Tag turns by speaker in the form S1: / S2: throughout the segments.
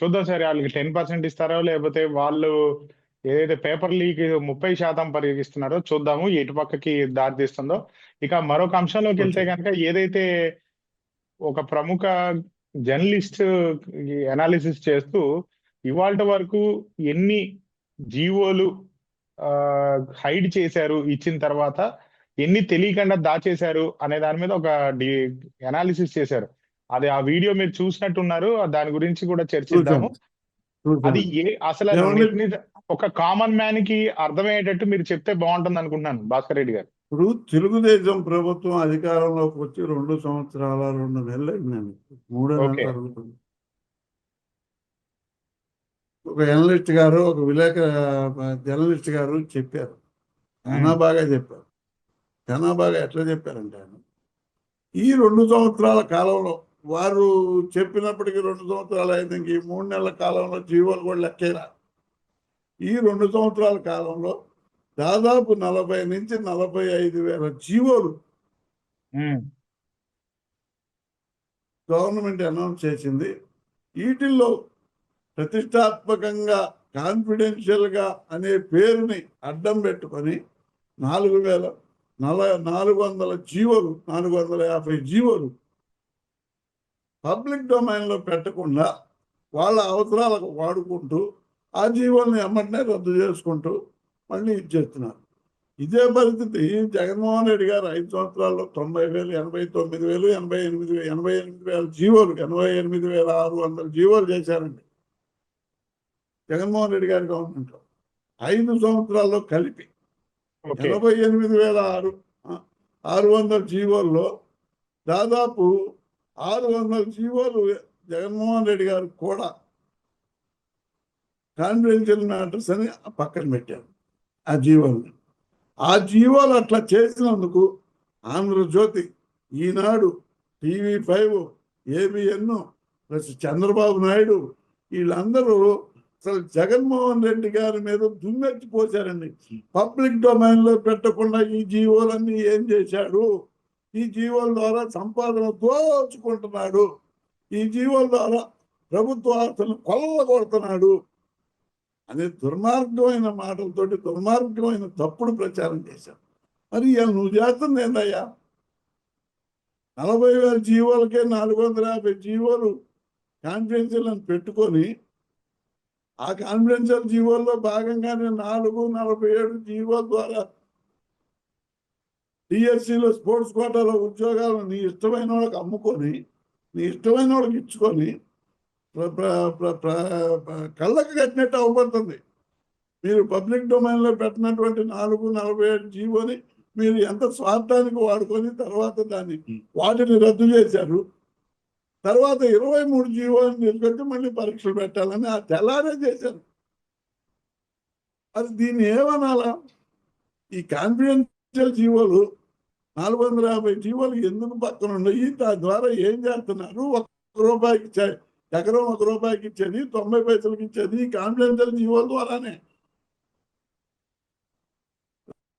S1: చూద్దాం సార్, వాళ్ళకి 10% ఇస్తారో లేకపోతే వాళ్ళు ఏదైతే పేపర్ లీక్ 30% పరిగణిస్తున్నారో చూద్దాము ఎటు పక్కకి దారి తీస్తుందో. ఇక మరొక అంశంలోకి వెళ్తే
S2: ఓకే.
S1: కనుక, ఏదైతే ఒక ప్రముఖ జర్నలిస్ట్ అనాలిసిస్ చేస్తూ ఇవాళ వరకు ఎన్ని జీవోలు హైడ్ చేశారు ఇచ్చిన తర్వాత, ఎన్ని తెలియకుండా దాచేశారు అనే దాని మీద ఒక అనాలిసిస్ చేశారు. అది ఆ వీడియో మీరు చూసినట్టున్నారు, దాని గురించి కూడా చర్చిద్దాము.
S2: చూసాను
S1: అది అసలు
S2: ఏమండి,
S1: ఒక కామన్ మ్యాన్ కి అర్థమయ్యేటట్టు మీరు చెప్తే బాగుంటుంది అనుకుంటున్నాను భాస్కర్ రెడ్డి గారు.
S2: ఇప్పుడు తెలుగుదేశం ప్రభుత్వం అధికారంలోకి వచ్చి 2 సంవత్సరాల 2 నెలలు అయిందండి, 3 నెలలు
S1: ఓకే.
S2: జరుగుతుంది. ఒక జర్నలిస్ట్ గారు, ఒక జర్నలిస్ట్ గారు చెప్పారు, చాలా బాగా చెప్పారు. చాలా బాగా ఎట్లా చెప్పారంటే, ఆయన ఈ 2 సంవత్సరాల కాలంలో వారు చెప్పినప్పటికీ 2 సంవత్సరాలు అయింది, ఇంక ఈ 3 నెలల కాలంలో జీవోలు కూడా లెక్కేలా. ఈ 2 సంవత్సరాల కాలంలో దాదాపు 40 నుంచి 45 వేల జీవోలు గవర్నమెంట్ అనౌన్స్ చేసింది. వీటిల్లో ప్రతిష్టాత్మకంగా కాన్ఫిడెన్షియల్గా అనే పేరుని అడ్డం పెట్టుకొని 4,400 జీవోలు, 450 జీవోలు పబ్లిక్ డొమైన్లో పెట్టకుండా వాళ్ళ అవసరాలకు వాడుకుంటూ ఆ జీవోల్ని ఎమ్మటనే రద్దు చేసుకుంటూ మళ్ళీ ఇచ్చేస్తున్నారు. ఇదే పరిస్థితి జగన్మోహన్ రెడ్డి గారు 5 సంవత్సరాల్లో 90,000, 89,000, 88,000 జీవోలు, 88,600 జీవోలు చేశారండి జగన్మోహన్ రెడ్డి గారి గవర్నమెంట్లో. 5 సంవత్సరాల్లో కలిపి 88,600 జీవోల్లో దాదాపు 600 జీవోలు జగన్మోహన్ రెడ్డి గారు కూడా కాన్ఫిడెన్షియల్ మ్యాటర్స్ అని పక్కన పెట్టారు ఆ జీవోల్ని. ఆ జీవోలు అట్లా చేసినందుకు ఆంధ్రజ్యోతి, ఈనాడు, TV5, ABN plus Chandrababu Naidu వీళ్ళందరూ అసలు జగన్మోహన్ రెడ్డి గారి మీద దుమ్మెత్తిపోశారండి. పబ్లిక్ డొమైన్లో పెట్టకుండా ఈ జీవోలన్నీ ఏం చేశాడు, ఈ జీవోల ద్వారా సంపాదన దోచుకుంటున్నాడు, ఈ జీవోల ద్వారా ప్రభుత్వ ఆస్తులను కొల్లగొడుతున్నాడు అనే దుర్మార్గమైన మాటలతోటి దుర్మార్గమైన తప్పుడు ప్రచారం చేశారు. మరి ఇవాళ నువ్వు చేస్తుంది ఏందయ్యా? 40,000 జీవోలకే 450 జీవోలు కాన్ఫిడెన్షియల్ అని పెట్టుకొని, ఆ కాన్ఫిడెన్షియల్ జీవోల్లో భాగంగానే 447 జీవోల ద్వారా DSCలో స్పోర్ట్స్ కోటాలో ఉద్యోగాలను నీ ఇష్టమైన వాళ్ళకి అమ్ముకొని, నీ ఇష్టమైన వాళ్ళకి ఇచ్చుకొని కళ్ళకు కట్టినట్టు అవ్వబడుతుంది. మీరు పబ్లిక్ డొమైన్లో పెట్టినటువంటి 447 జీవోని మీరు ఎంత స్వార్థానికి వాడుకొని తర్వాత వాటిని రద్దు చేశారు. తర్వాత 23 జీవోని తీసుకొచ్చి మళ్ళీ పరీక్షలు పెట్టాలని ఆ తెల్లారే చేశారు. అది దీన్ని ఏమనాలా? ఈ కాన్ఫిడెన్షియల్ జీవోలు 450 జీవోలు ఎందుకు పక్కన ఉన్నాయి? దాని ద్వారా ఏం చేస్తున్నారు? ₹1 ఎకరం ₹1 ఇచ్చేది, 90 పైసలకి ఇచ్చేది కాన్ఫిడెన్షియల్ జీవోల ద్వారానే.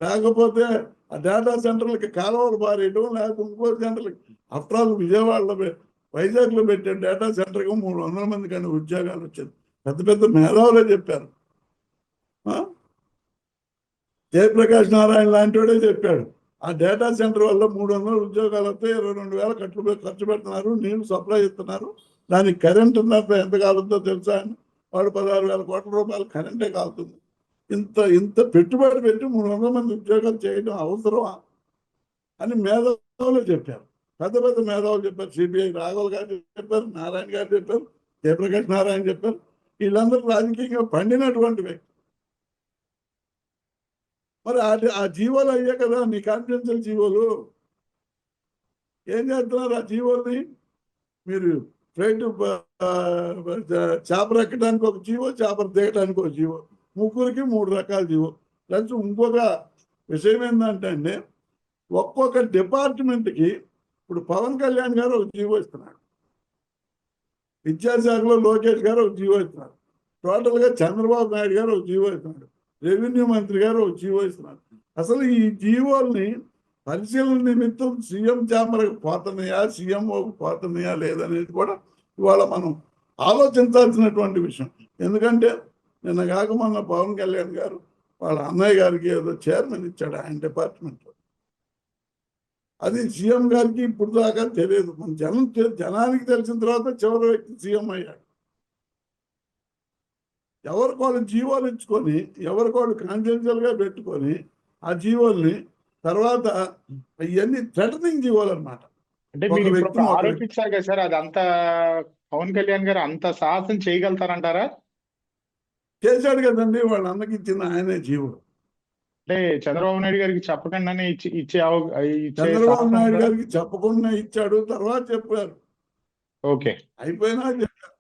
S2: లేకపోతే ఆ డేటా సెంటర్లకి కాలువలు పారేయడం, లేకపోతే ఇంకో సెంటర్లకి. ఆఫ్టర్ ఆల్ విజయవాడలో వైజాగ్లో పెట్టే డేటా సెంటర్కి 300 మంది కానీ ఉద్యోగాలు వచ్చేది. పెద్ద పెద్ద మేధావులే చెప్పారు. జయప్రకాష్ నారాయణ లాంటి వాడే చెప్పాడు, ఆ డేటా సెంటర్ వల్ల 300 ఉద్యోగాలు వస్తే 22,000 ఖర్చు పెడుతున్నారు, నీళ్లు సప్లై ఇస్తున్నారు, దానికి కరెంట్ ఎంత కాలుతుందో తెలుసా అని. వాడు 16,000 కోట్ల రూపాయలు కరెంటే కాలుతుంది. ఇంత పెట్టుబడి పెట్టి 300 మంది ఉద్యోగాలు చేయడం అవసరమా అని మేధావులు చెప్పారు. పెద్ద పెద్ద మేధావులు చెప్పారు. సిబిఐ రాఘవల్ గారు చెప్పారు, నారాయణ గారు చెప్పారు, జయప్రకాష్ నారాయణ చెప్పారు. వీళ్ళందరూ రాజకీయంగా పండినటువంటి వ్యక్తి. మరి ఆ జీవోలు అయ్యే కదా నీ కాన్ఫిడెన్షియల్ జీవోలు. ఏం చేస్తున్నారు ఆ జీవోల్ని? మీరు ఫ్లైట్ చేపలు ఎక్కడానికి ఒక జీవో, చేపలు దిగడానికి ఒక జీవో, ముగ్గురికి 3 రకాల జీవో. ప్లస్ ఇంకొక విషయం ఏంటంటే అండి, ఒక్కొక్క డిపార్ట్మెంట్కి ఇప్పుడు పవన్ కళ్యాణ్ గారు ఒక జీవో ఇస్తున్నాడు, విద్యాశాఖలో లోకేష్ గారు ఒక జీవో ఇస్తున్నారు, టోటల్గా చంద్రబాబు నాయుడు గారు ఒక జీవో ఇస్తున్నాడు, రెవెన్యూ మంత్రి గారు ఒక జీవో ఇస్తున్నారు. అసలు ఈ జీవోల్ని పరిశీలన నిమిత్తం సీఎం ఛాంబర్కి పోతున్నాయా, సీఎంఓకి పోతున్నాయా లేదనేది కూడా ఇవాళ మనం ఆలోచించాల్సినటువంటి విషయం. ఎందుకంటే నిన్న కాక మొన్న పవన్ కళ్యాణ్ గారు వాళ్ళ అన్నయ్య గారికి ఏదో చైర్మన్ ఇచ్చాడు ఆయన డిపార్ట్మెంట్లో. అది సీఎం గారికి ఇప్పుడు దాకా తెలియదు. మన జనానికి తెలిసిన తర్వాత చివరి వ్యక్తి సీఎం అయ్యాడు. ఎవరికి వాళ్ళు జీవోలు ఇచ్చుకొని ఎవరికి వాళ్ళు కాన్ఫిడెన్షియల్గా పెట్టుకొని ఆ జీవోల్ని తర్వాత ఇవన్నీ థ్రెటనింగ్ జీవోలు అనమాట.
S1: అంటే
S2: ఒక
S1: మీరు ఇప్పుడు
S2: వ్యక్తిని ఒక వ్యక్తి
S1: ఆరోపించారు కదా సార్, అది అంత పవన్ కళ్యాణ్ గారు అంత సాహసం చేయగలుగుతారంటారా?
S2: చేశాడు కదండి. వాళ్ళ అన్నకి ఇచ్చిన ఆయనే జీవో.
S1: అంటే చంద్రబాబు నాయుడు గారికి చెప్పకుండానే ఇచ్చే
S2: చంద్రబాబు
S1: సాహసం
S2: నాయుడు
S1: ఉందా?
S2: గారికి చెప్పకుండా ఇచ్చాడు. తర్వాత చెప్పారు.
S1: ఓకే.
S2: అయిపోయినా చెప్పారు.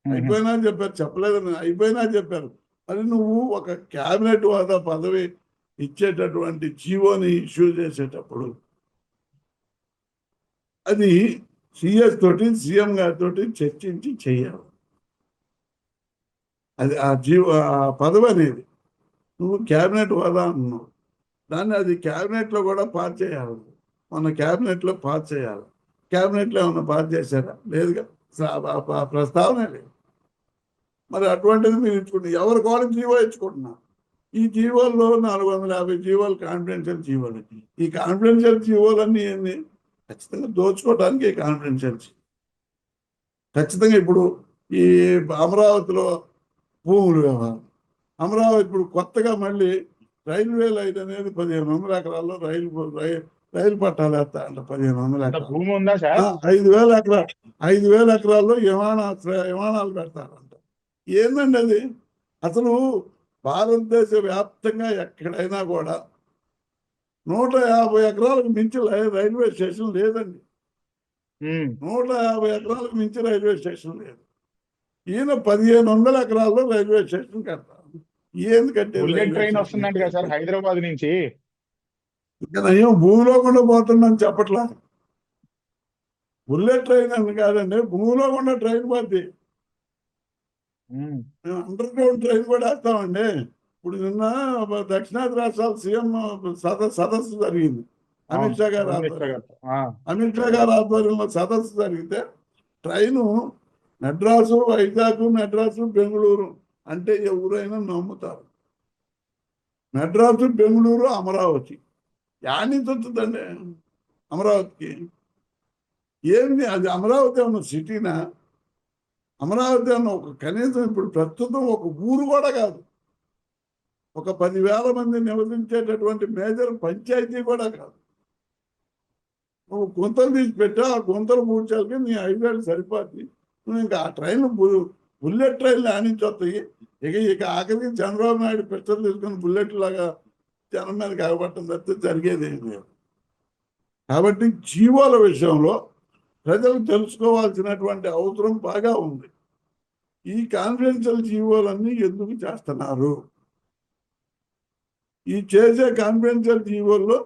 S1: మ్మ్.
S2: అయిపోయినా చెప్పారు. చెప్పలేదని అయిపోయినా చెప్పారు. మరి నువ్వు ఒక క్యాబినెట్ హోదా పదవి ఇచ్చేటటువంటి జీవోని ఇష్యూ చేసేటప్పుడు అది సిఎస్ తోటి సీఎం గారితో చర్చించి చేయాలి. అది ఆ పదవి అనేది నువ్వు క్యాబినెట్ హోదా అన్నావు. దాన్ని అది క్యాబినెట్లో కూడా పాస్ చేయాలి. మన క్యాబినెట్లో పాస్ చేయాలి. క్యాబినెట్లో ఏమన్నా పాస్ చేశారా? లేదుగా. ప్రస్తావనే లేదు. మరి అటువంటిది మీరు ఇచ్చుకుంటున్నారు. ఎవరి కాలం జీవో ఇచ్చుకుంటున్నారు. ఈ జీవోల్లో 450 జీవోలు కాన్ఫిడెన్షియల్ జీవోలు. ఈ కాన్ఫిడెన్షియల్ జీవోలన్నీ ఏంది? ఖచ్చితంగా దోచుకోవడానికి కాన్ఫిడెన్షియల్. ఖచ్చితంగా ఇప్పుడు ఈ అమరావతిలో భూములు వ్యవహారం. అమరావతి ఇప్పుడు కొత్తగా మళ్ళీ రైల్వే లైన్ అనేది 1500 ఎకరాల్లో రైలు పట్టాలు వేస్తా అంట. 1500
S1: అంత
S2: ఎకరాలు.
S1: భూమి ఉందా సార్?
S2: 5000 ఎకరాలు 5000 ఎకరాల్లో విమానాలు పెడతారంట. ఏందండి అది? అసలు భారతదేశ వ్యాప్తంగా ఎక్కడైనా కూడా 150 ఎకరాలకు మించి రైల్వే స్టేషన్ లేదండి. 150 ఎకరాలకు మించి రైల్వే స్టేషన్ లేదు. ఈయన 1500 ఎకరాల్లో రైల్వే స్టేషన్ కడతారు. ఎందుకంటే
S1: బుల్లెట్ ట్రైన్ వస్తుందంట కదా సార్ హైదరాబాద్ నుంచి.
S2: నయం భూమిలో కూడా పోతుందని చెప్పట్లా. బుల్లెట్ ట్రైన్ అని కాదండి, భూమిలో కూడా ట్రైన్ పోద్ది. మేము అండర్ గ్రౌండ్ ట్రైన్ కూడా వేస్తామండి. ఇప్పుడు నిన్న దక్షిణాది రాష్ట్రాల సీఎం సదస్సు జరిగింది. అమిత్ షా గారు ఆధ్వర్యంలో సదస్సు జరిగితే ట్రైను మెడ్రాసు, వైజాగ్, మెడ్రాసు, బెంగళూరు అంటే ఎవరైనా నమ్ముతారు. మెడ్రాసు, బెంగళూరు, అమరావతి యాడ్ నుంచి వస్తుందండి అమరావతికి? ఏంది అది? అమరావతి ఉన్న సిటీనా? అమరావతి అన్న ఒక కనీసం ఇప్పుడు ప్రస్తుతం ఒక ఊరు కూడా కాదు. ఒక 10,000 మంది నివసించేటటువంటి మేజర్ పంచాయతీ కూడా కాదు. నువ్వు గుంతలు తీసి పెట్టా, ఆ గుంతలు పూడ్చాలకి నీ 5 ఏళ్ళు సరిపోద్ది. నువ్వు ఇంకా ఆ ట్రైన్ బుల్లెట్ ట్రైన్లు ఆనించి వస్తాయి. ఇక ఆఖరికి చంద్రబాబు నాయుడు పిక్చర్ తీసుకుని బుల్లెట్ లాగా జనం మీద కాగబట్టడం తప్పితే జరిగేది ఏం లేదు. కాబట్టి జీవోల విషయంలో ప్రజలు తెలుసుకోవాల్సినటువంటి అవసరం బాగా ఉంది. ఈ కాన్ఫిడెన్షియల్ జీవోలన్నీ ఎందుకు చేస్తున్నారు? ఈ చేసే కాన్ఫిడెన్షియల్ జీవోల్లో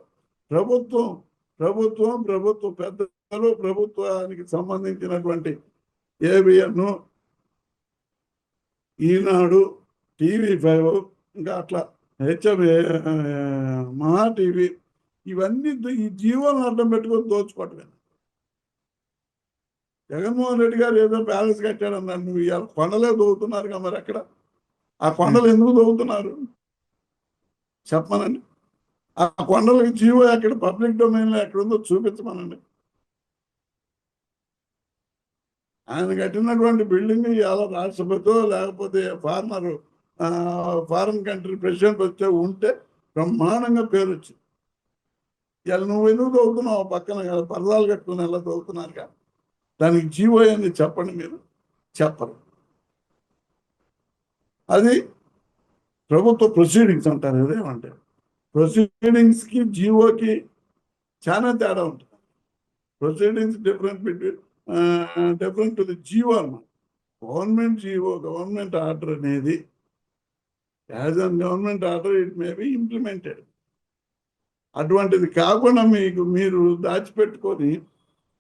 S2: ప్రభుత్వం పెద్దలు, ప్రభుత్వానికి సంబంధించినటువంటి ఏబిఎన్, ఈనాడు, TV5, ఇంకా అట్లా మహా టీవీ, ఇవన్నీ ఈ జీవోలను అడ్డం పెట్టుకొని దోచుకోవటమే. జగన్మోహన్ రెడ్డి గారు ఏదో ప్యాలెస్ కట్టాడన్నారు. నువ్వు ఇవాళ కొండలే దోగుతున్నారు కదా, మరి అక్కడ ఆ కొండలు ఎందుకు దోగుతున్నారు చెప్పమనండి. ఆ కొండలకి జీవో ఎక్కడ పబ్లిక్ డొమైన్లో ఎక్కడుందో చూపించమనండి. ఆయన కట్టినటువంటి బిల్డింగ్ ఇవాళ రాష్ట్రపతి లేకపోతే ఫారిన్ కంట్రీ ప్రెసిడెంట్ వచ్చే ఉంటే బ్రహ్మాండంగా పేరు వచ్చింది. ఇవాళ నువ్వు ఎందుకు దోగుతున్నావు? పక్కన పరదాలు కట్టుకుని ఎలా దోగుతున్నారు కదా. దానికి జీవో అని చెప్పండి. మీరు చెప్పరు. అది ప్రభుత్వ ప్రొసీడింగ్స్ అంటారు. ఇదేమంటే ప్రొసీడింగ్స్కి జీవోకి చాలా తేడా ఉంటుంది. Proceedings different to the GO అన్నమాట. గవర్నమెంట్ జీవో, గవర్నమెంట్ ఆర్డర్ అనేది as an government order it may be implemented. అటువంటిది కాకుండా మీరు దాచిపెట్టుకొని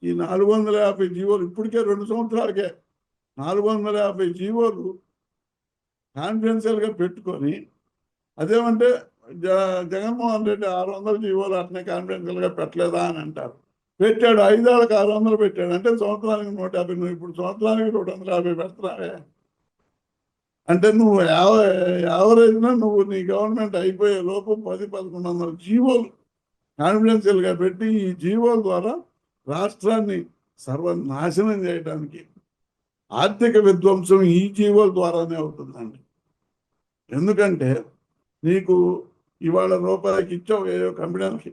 S2: ఈ 450 జీవోలు ఇప్పటికే 2 సంవత్సరాలకే 450 జీవోలు కాన్ఫిడెన్షియల్గా పెట్టుకొని, అదేమంటే జగన్మోహన్ రెడ్డి 600 జీవోలు అట్నే కాన్ఫిడెన్షియల్గా పెట్టలేదా అని అంటారు. పెట్టాడు, 5 ఏళ్ళకి 600 పెట్టాడు, అంటే సంవత్సరానికి 150. నువ్వు ఇప్పుడు సంవత్సరానికి 250 పెడుతున్నావే అంటే నువ్వు యావరేజ్గా నువ్వు నీ గవర్నమెంట్ అయిపోయే లోపు 10-1100 జీవోలు కాన్ఫిడెన్షియల్గా పెట్టి ఈ జీవోల ద్వారా రాష్ట్రాన్ని సర్వనాశనం చేయడానికి ఆర్థిక విధ్వంసం ఈ జీవోల ద్వారానే అవుతుందండి. ఎందుకంటే నీకు ఇవాళ రూపాయికి ఇచ్చావు ఏదో కంపెనీలకి,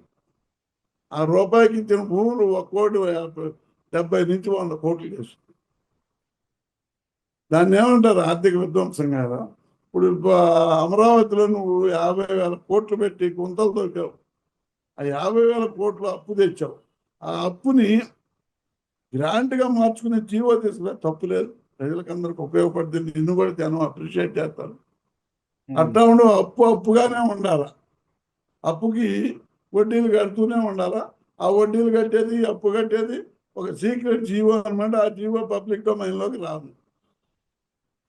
S2: ఆ రూపాయికి ఇచ్చిన భూములు 1,70 నుంచి 100 కోట్లు చేస్తుంది. దాన్ని ఏమంటారు? ఆర్థిక విధ్వంసం కదా. ఇప్పుడు అమరావతిలో నువ్వు 50,000 కోట్లు పెట్టి గుంతలు దొరికావు, ఆ 50,000 కోట్లు అప్పు తెచ్చావు, ఆ అప్పుని గ్రాంట్గా మార్చుకునే జీవో తీసుకురా, తప్పు లేదు, ప్రజలకు అందరికి ఉపయోగపడుతుంది, నిన్ను కూడా జనం అప్రిషియేట్ చేస్తారు. అట్లా ఉండు, అప్పుగానే ఉండాలా, అప్పుకి వడ్డీలు కడుతూనే ఉండాలా. ఆ వడ్డీలు కట్టేది, అప్పు కట్టేది ఒక సీక్రెట్ జీవో అనమాట. ఆ జీవో పబ్లిక్ డొమైన్లోకి రాదు.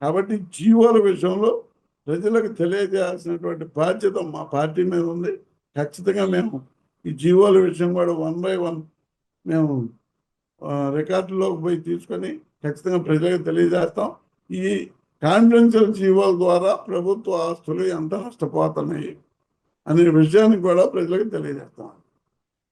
S2: కాబట్టి జీవోల విషయంలో ప్రజలకు తెలియజేయాల్సినటువంటి బాధ్యత మా పార్టీ మీద ఉంది. ఖచ్చితంగా మేము ఈ జీవోల విషయం కూడా 1 by 1 మేము రికార్డులోకి పోయి తీసుకొని ఖచ్చితంగా ప్రజలకు తెలియజేస్తాం. ఈ కాన్ఫిడెన్షియల్ జీవోల ద్వారా ప్రభుత్వ ఆస్తులు ఎంత నష్టపోతున్నాయి అనే విషయాన్ని కూడా ప్రజలకు తెలియజేస్తాం.